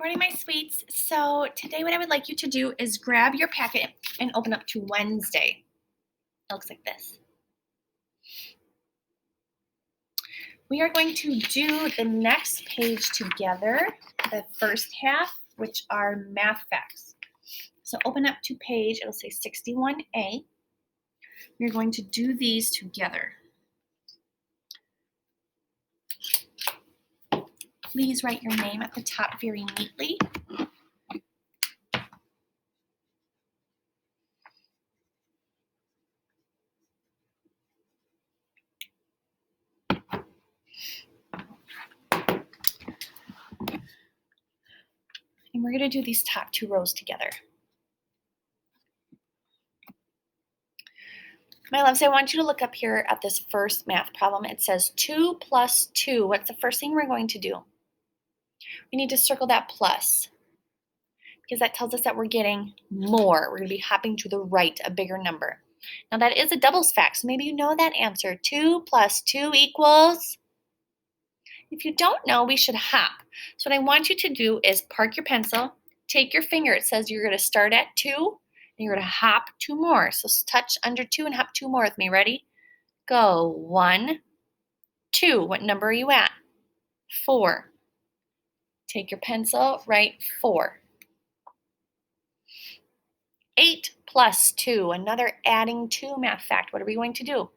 Morning, my sweets. So today what I would like you to do is grab your packet and open up to Wednesday. It looks like this. We are going to do the next page together, the first half, which are math facts. So open up to page, it'll say 61A. You're going to do these together. Please write your name at the top very neatly. And we're going to do these top two rows together. My loves, I want you to look up here at this first math problem. It says 2 plus 2. What's the first thing we're going to do? We need to circle that plus because that tells us that we're getting more. We're going to be hopping to the right, a bigger number. Now that is a doubles fact, so maybe you know that answer. 2 plus 2 equals? If you don't know, we should hop. So what I want you to do is park your pencil, take your finger. It says you're going to start at 2, and you're going to hop 2 more. So touch under 2 and hop 2 more with me. Ready? Go. 1, 2. What number are you at? 4. Take your pencil, write 4. 8 plus 2, another adding 2 math fact. What are we going to do?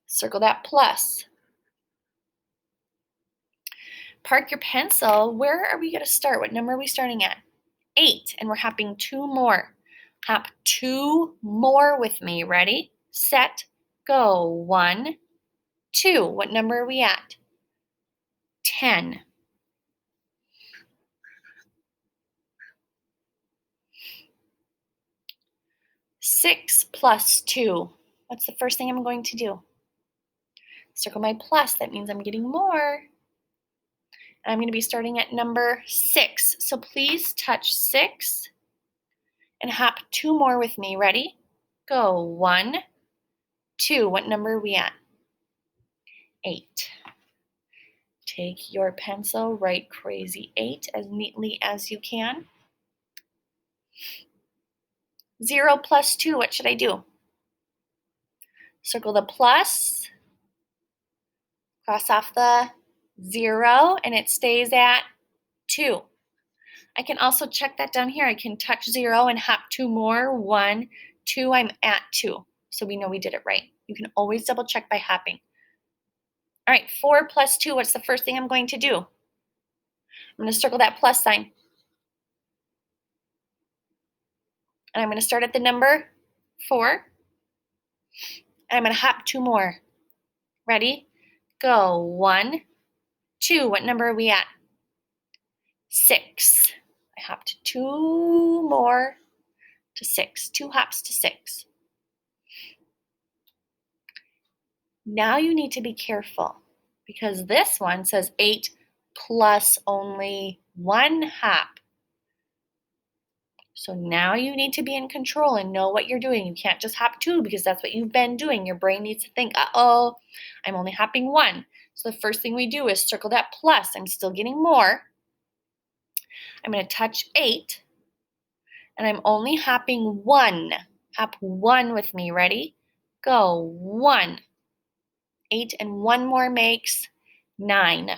Circle that plus. Park your pencil. Where are we going to start? What number are we starting at? 8, and we're hopping 2 more. Hop 2 more with me. Ready, set, go. 1, 2. What number are we at? 10. 6 plus 2. What's the first thing I'm going to do? Circle my plus. That means I'm getting more. And I'm going to be starting at number 6. So please touch 6 and hop 2 more with me. Ready? Go. 1, 2. What number are we at? 8. Take your pencil, write crazy 8 as neatly as you can. 0 plus 2, what should I do? Circle the plus, cross off the 0, and it stays at 2. I can also check that down here. I can touch 0 and hop 2 more. 1, 2, I'm at 2. So we know we did it right. You can always double check by hopping. All right, 4 plus 2, what's the first thing I'm going to do? I'm going to circle that plus sign. And I'm going to start at the number 4. And I'm going to hop 2 more. Ready? Go. 1, 2. What number are we at? 6. I hopped 2 more to 6. 2 hops to 6. Now you need to be careful because this one says 8 plus only 1 hop. So now you need to be in control and know what you're doing. You can't just hop 2 because that's what you've been doing. Your brain needs to think, uh-oh, I'm only hopping 1. So the first thing we do is circle that plus. I'm still getting more. I'm going to touch 8, and I'm only hopping 1. Hop 1 with me. Ready? Go. 1. 8 and 1 more makes 9.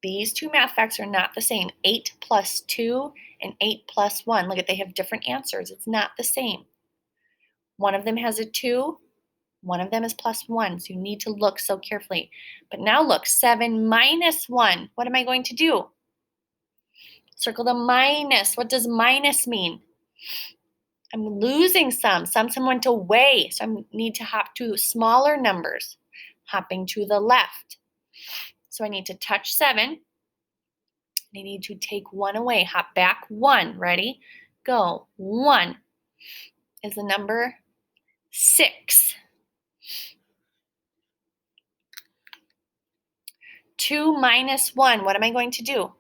These two math facts are not the same. 8 plus 2 and 8 plus 1. Look at, they have different answers. It's not the same. One of them has a 2. One of them is plus 1. So you need to look so carefully. But now look, 7 minus 1. What am I going to do? Circle the minus. What does minus mean? I'm losing some. Some went away. So I need to hop to smaller numbers. Hopping to the left. So I need to touch 7. I need to take 1 away. Hop back 1. Ready? Go. 1 is the number 6. 2 minus 1. What am I going to do?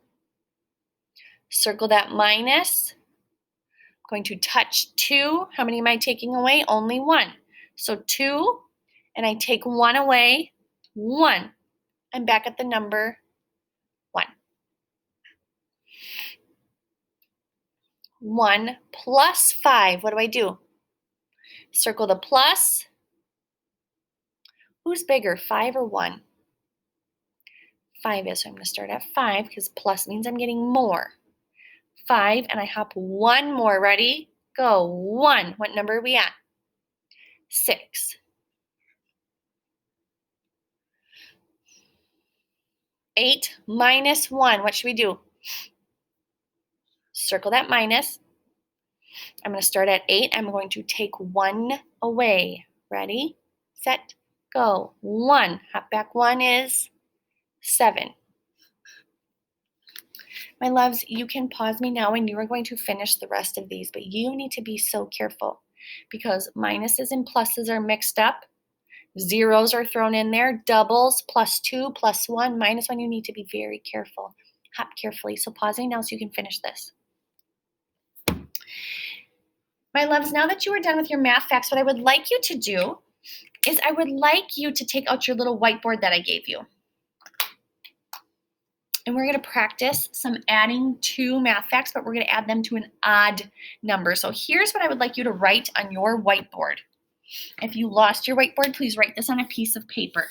Circle that minus. I'm going to touch 2. How many am I taking away? Only 1. So 2, and I take 1 away. 1. I'm back at the number 1. 1 plus 5. What do? Circle the plus. Who's bigger, 5 or 1? 5 is, so I'm going to start at 5 because plus means I'm getting more. 5, and I hop 1 more. Ready? Go. 1. What number are we at? 6. 8 minus 1. What should we do? Circle that minus. I'm going to start at 8. I'm going to take 1 away. Ready? Set. Go. 1. Hop back 1 is 7. My loves, you can pause me now and you are going to finish the rest of these, but you need to be so careful because minuses and pluses are mixed up. Zeros are thrown in there, doubles, +2, +1, -1. You need to be very careful. Hop carefully. So pausing now so you can finish this. My loves, now that you are done with your math facts, what I would like you to do is I would like you to take out your little whiteboard that I gave you. And we're going to practice some adding to math facts, but we're going to add them to an odd number. So here's what I would like you to write on your whiteboard. If you lost your whiteboard, please write this on a piece of paper.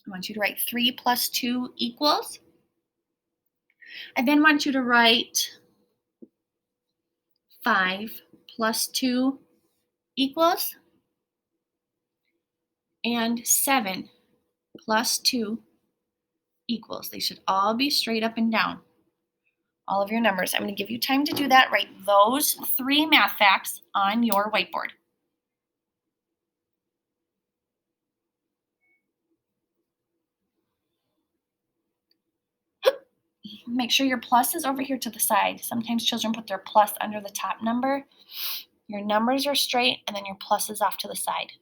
I want you to write 3 plus 2 equals. I then want you to write 5 plus 2 equals. And 7 plus 2 equals. They should all be straight up and down. All of your numbers. I'm going to give you time to do that. Write those 3 math facts on your whiteboard. Make sure your plus is over here to the side. Sometimes children put their plus under the top number. Your numbers are straight and then your plus is off to the side.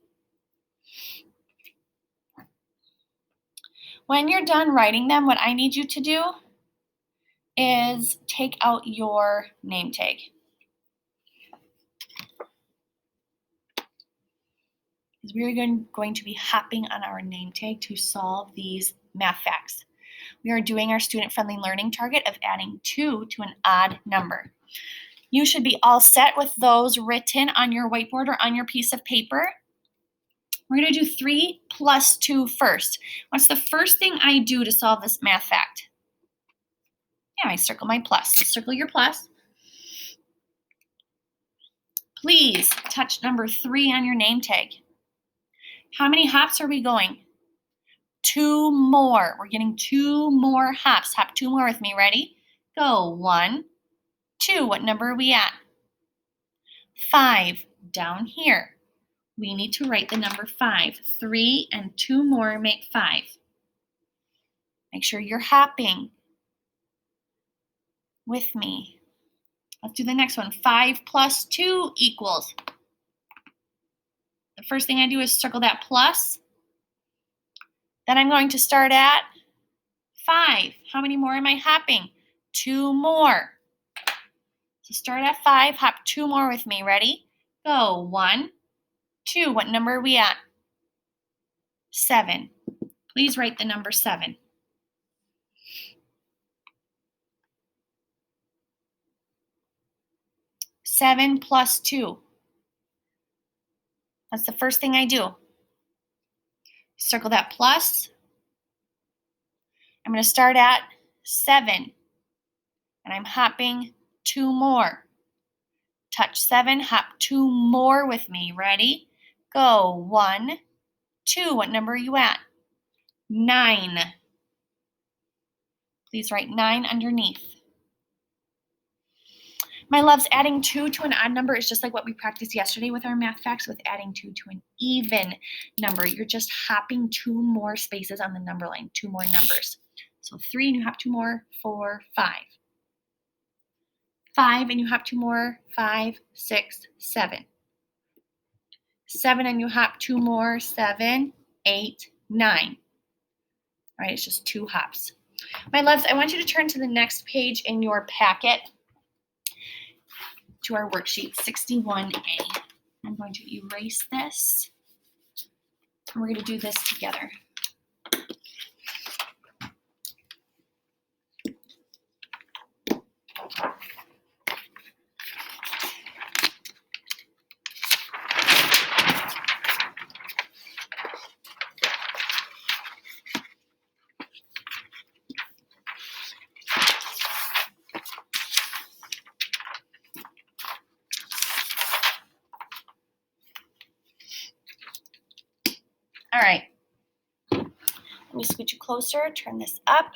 When you're done writing them, what I need you to do is take out your name tag. Because we are going to be hopping on our name tag to solve these math facts. We are doing our student-friendly learning target of adding 2 to an odd number. You should be all set with those written on your whiteboard or on your piece of paper. We're going to do 3 plus 2 first. What's the first thing I do to solve this math fact? Yeah, I circle my plus. So circle your plus. Please touch number 3 on your name tag. How many hops are we going? 2 more. We're getting 2 more hops. Hop 2 more with me. Ready? Go. 1, 2. What number are we at? 5. Down here. We need to write the number 5. 3 and 2 more make 5. Make sure you're hopping with me. Let's do the next one. 5 plus 2 equals. The first thing I do is circle that plus. Then I'm going to start at 5. How many more am I hopping? 2 more. So start at 5, hop 2 more with me. Ready? Go. 1, 2. What number are we at? 7. Please write the number 7. Seven plus 2. That's the first thing I do. Circle that plus. I'm going to start at 7. And I'm hopping 2 more. Touch 7, hop 2 more with me. Ready? Go. 1, 2. What number are you at? 9. Please write 9 underneath. My loves, adding 2 to an odd number is just like what we practiced yesterday with our math facts with adding 2 to an even number. You're just hopping 2 more spaces on the number line, 2 more numbers. So 3 and you hop 2 more, 4, 5. 5 and you hop 2 more, 5, 6, 7. 7 and you hop 2 more, 7, 8, 9. All right, it's just 2 hops. My loves, I want you to turn to the next page in your packet. to our worksheet 61A. I'm going to erase this, and we're going to do this together. All right. Let me scoot you closer, turn this up.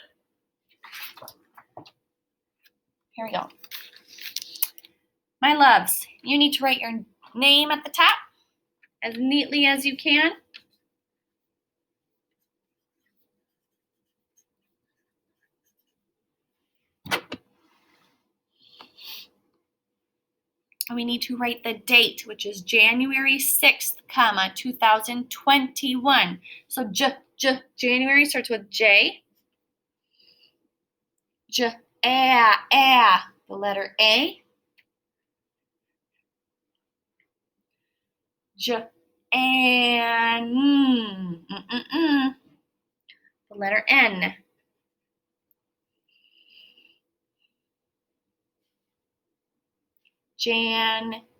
Here we go. My loves, you need to write your name at the top as neatly as you can. And we need to write the date, which is January 6th, 2021. So January starts with J. The letter A. The letter N.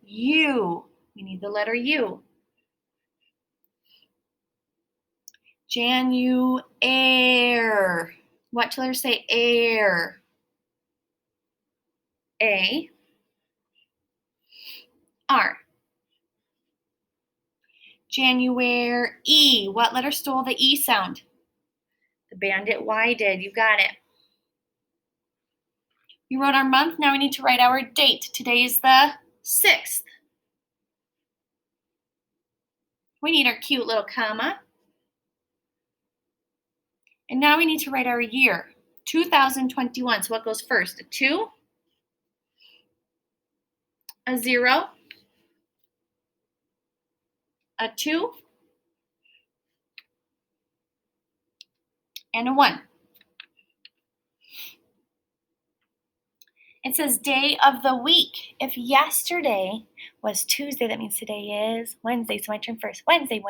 U. We need the letter U. Air. What two letters say air? A. R. January. What letter stole the E sound? The bandit Y did. You got it. You wrote our month. Now we need to write our date. Today is the 6th. We need our cute little comma. And now we need to write our year. 2021. So what goes first? A 2, a 0, a 2, and a 1. It says day of the week. If yesterday was Tuesday, that means today is Wednesday. So my turn first. Wednesday.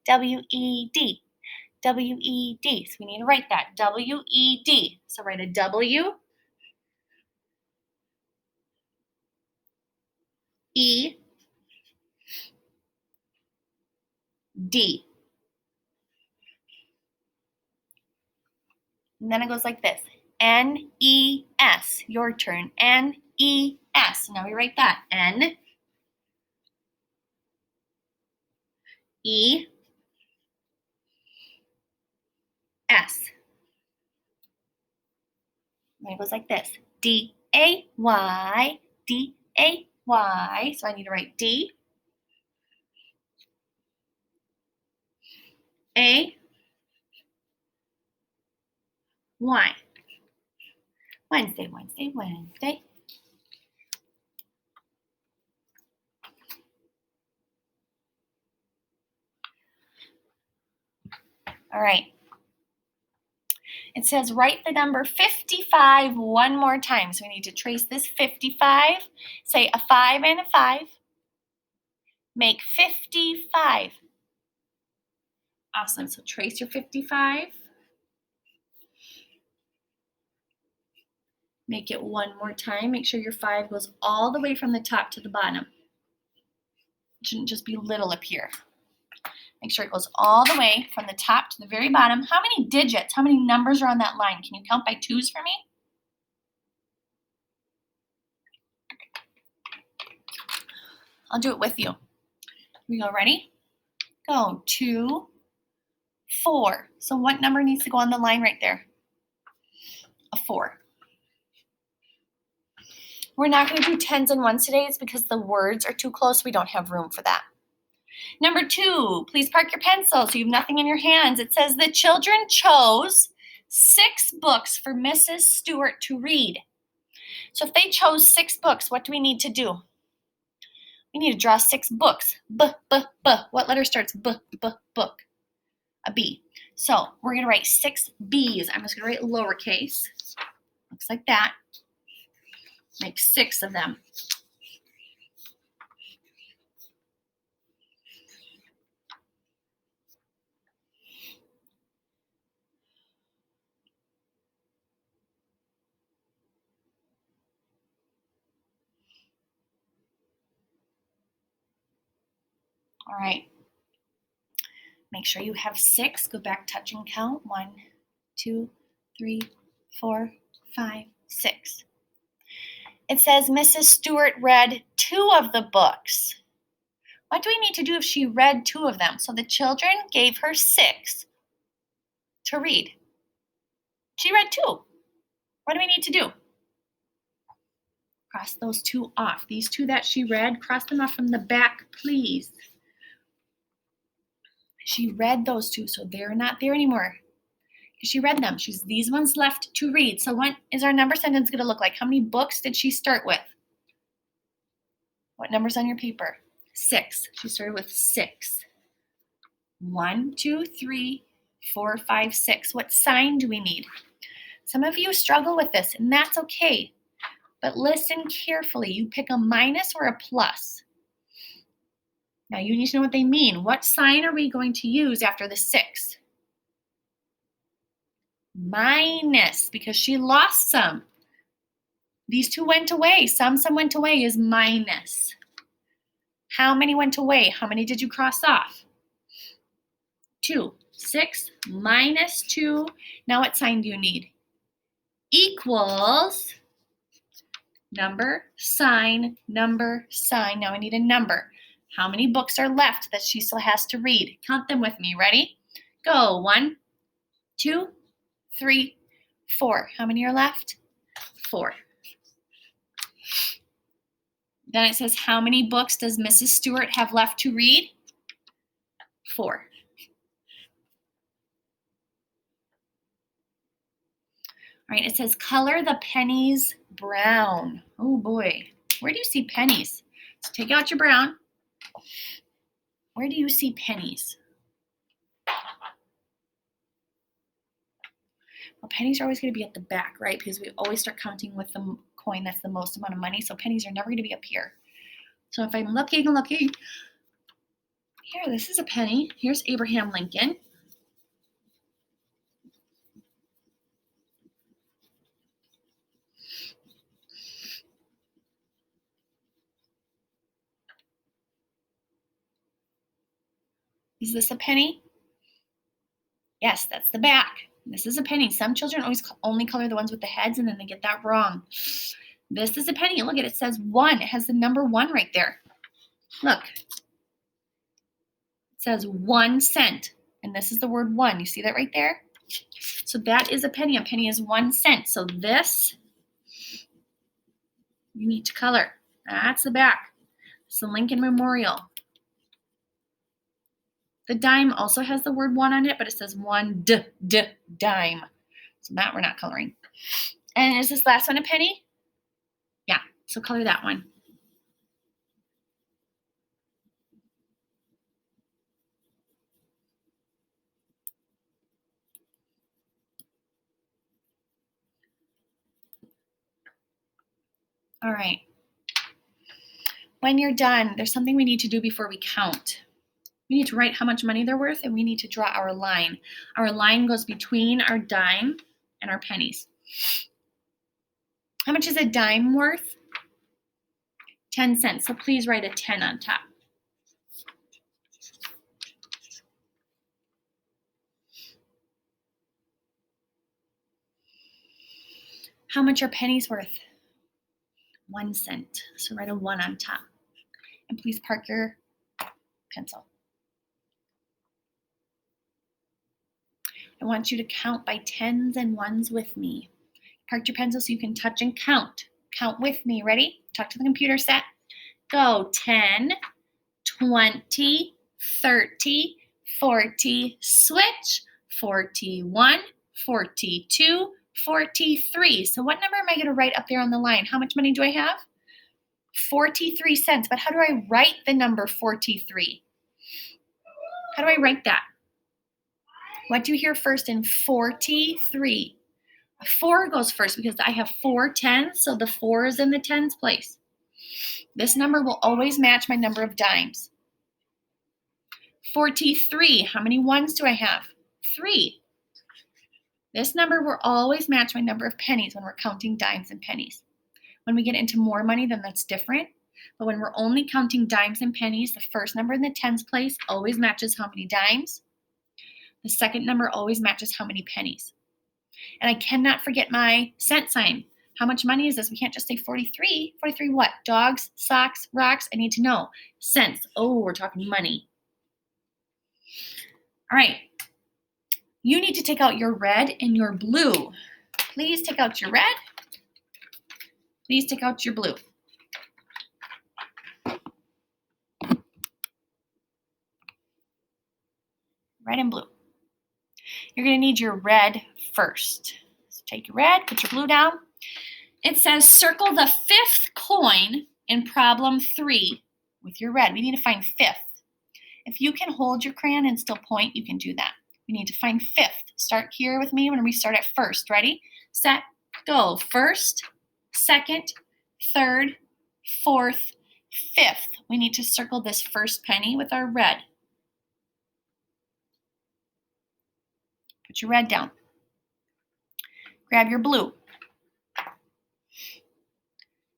W-E-D. W-E-D. So we need to write that. W-E-D. So write a W. E. D. And then it goes like this. N-E-S. Your turn. N-E-S. Now we write that. N. E. S. And it goes like this. D-A-Y. D-A-Y. So I need to write D. A. Y. Wednesday. All right. It says write the number 55 one more time. So we need to trace this 55. Say a 5 and a 5. Make 55. Awesome. So trace your 55. Make it one more time. Make sure your 5 goes all the way from the top to the bottom. It shouldn't just be little up here. Make sure it goes all the way from the top to the very bottom. How many digits, how many numbers are on that line? Can you count by 2s for me? I'll do it with you. Here we go. Ready? Go. 2, 4. So what number needs to go on the line right there? A 4. We're not going to do 10s and 1s today. It's because the words are too close. We don't have room for that. Number 2, please park your pencil so you have nothing in your hands. It says the children chose 6 books for Mrs. Stewart to read. So if they chose 6 books, what do we need to do? We need to draw 6 books. B. What letter starts B, book? A B. So we're going to write 6 B's. I'm just going to write lowercase. Looks like that. Make 6 of them. All right. Make sure you have 6. Go back, touch, and count. 1, 2, 3, 4, 5, 6. It says Mrs. Stewart read 2 of the books. What do we need to do if she read 2 of them? So the children gave her 6 to read. She read 2. What do we need to do? Cross those 2 off. These 2 that she read, cross them off from the back, please. She read those 2, so they're not there anymore. She read them. She's these ones left to read. So what is our number sentence going to look like? How many books did she start with? What number's on your paper? 6. She started with 6. 1, 2, 3, 4, 5, 6. What sign do we need? Some of you struggle with this, and that's okay. But listen carefully. You pick a minus or a plus. Now you need to know what they mean. What sign are we going to use after the 6? Minus, because she lost some. These 2 went away. Some went away is minus. How many went away? How many did you cross off? 2. 6 minus 2. Now what sign do you need? Equals number, sign, number, sign. Now I need a number. How many books are left that she still has to read? Count them with me. Ready? Go. 1, 2, 3, 4. How many are left? 4. Then it says, how many books does Mrs. Stewart have left to read? 4. All right, it says, color the pennies brown. Oh boy, where do you see pennies? So take out your brown. Where do you see pennies? Well, pennies are always going to be at the back, right? Because we always start counting with the coin that's the most amount of money. So pennies are never going to be up here. So if I'm looking, here, this is a penny. Here's Abraham Lincoln. Is this a penny? Yes, that's the back. This is a penny. Some children always only color the ones with the heads, and then they get that wrong. This is a penny. Look at it. It says 1. It has the number 1 right there. Look. It says 1 cent. And this is the word 1. You see that right there? So that is a penny. A penny is 1 cent. So this, you need to color. That's the back. It's the Lincoln Memorial. The dime also has the word 1 on it, but it says 1 dime. So that we're not coloring. And is this last one a penny? Yeah, so color that one. All right. When you're done, there's something we need to do before we count. We need to write how much money they're worth, and we need to draw our line. Our line goes between our dime and our pennies. How much is a dime worth? 10 cents. So please write a 10 on top. How much are pennies worth? 1 cent. So write a 1 on top. And please park your pencil. I want you to count by 10s and 1s with me. Park your pencil so you can touch and count. Count with me. Ready? Talk to the computer set. Go. 10, 20, 30, 40, switch, 41, 42, 43. So what number am I going to write up there on the line? How much money do I have? 43 cents. But how do I write the number 43? How do I write that? What do you hear first in 43? A 4 goes first because I have 4 tens, so the 4 is in the tens place. This number will always match my number of dimes. 43, how many ones do I have? 3. This number will always match my number of pennies when we're counting dimes and pennies. When we get into more money, then that's different. But when we're only counting dimes and pennies, the first number in the tens place always matches how many dimes. The second number always matches how many pennies. And I cannot forget my cent sign. How much money is this? We can't just say 43. 43 what? Dogs, socks, rocks? I need to know. Cents. Oh, we're talking money. All right. You need to take out your red and your blue. Please take out your red. Please take out your blue. Red and blue. You're going to need your red first. So take your red, put your blue down. It says circle the 5th coin in problem 3 with your red. We need to find 5th. If you can hold your crayon and still point, you can do that. We need to find 5th. Start here with me when we start at first. Ready, set, go. First, second, third, fourth, 5th. We need to circle this first penny with our red. Put your red down. Grab your blue.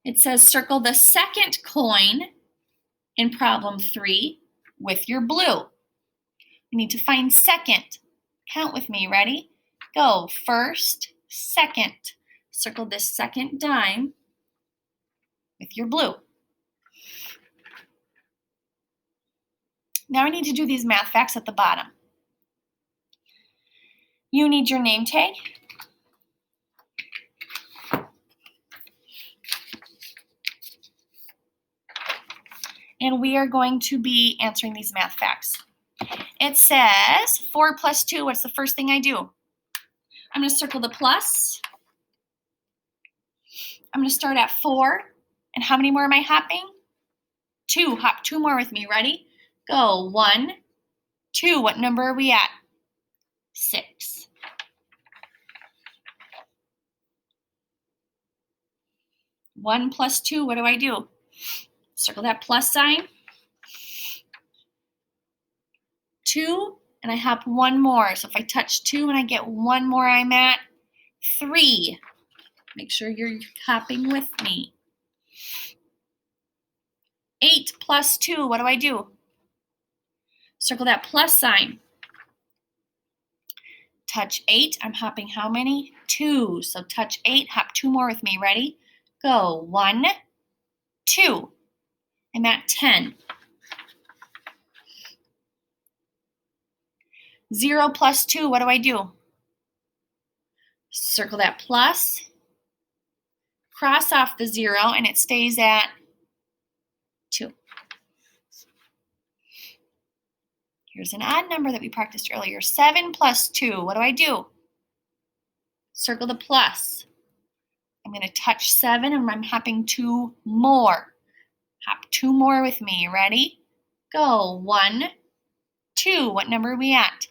It says circle the 2nd coin in problem 3 with your blue. You need to find 2nd. Count with me. Ready? Go. First, second. Circle this 2nd dime with your blue. Now I need to do these math facts at the bottom. You need your name tag. And we are going to be answering these math facts. It says 4 plus 2. What's the first thing I do? I'm going to circle the plus. I'm going to start at 4. And how many more am I hopping? 2. Hop 2 more with me. Ready? Go. 1, 2. What number are we at? 6. 1 plus 2. What do I do? Circle that plus sign. 2, and I hop 1 more. So if I touch 2 and I get 1 more, I'm at 3. Make sure you're hopping with me. 8 plus 2, what do I do? Circle that plus sign. Touch 8, I'm hopping how many? 2. So touch 8, hop 2 more with me. Ready? Go. 1, 2. I'm at 10. 0 plus 2, what do I do? Circle that plus, cross off the 0, and it stays at 2. Here's an odd number that we practiced earlier. 7 plus 2, what do I do? Circle the plus. I'm going to touch 7, and I'm hopping 2 more. Hop 2 more with me. Ready? Go. 1, 2. What number are we at?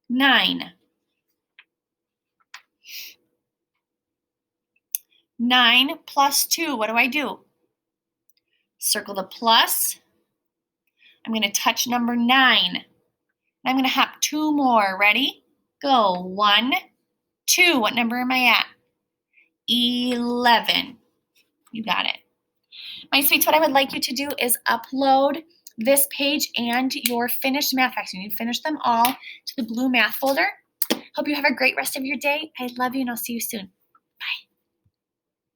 9. 9 plus 2. What do I do? Circle the plus. I'm going to touch number 9. I'm going to hop 2 more. Ready? Go. 1, 2. What number am I at? 11. You got it. My sweets, what I would like you to do is upload this page and your finished math facts. You need to finish them all to the blue math folder. Hope you have a great rest of your day. I love you, and I'll see you soon.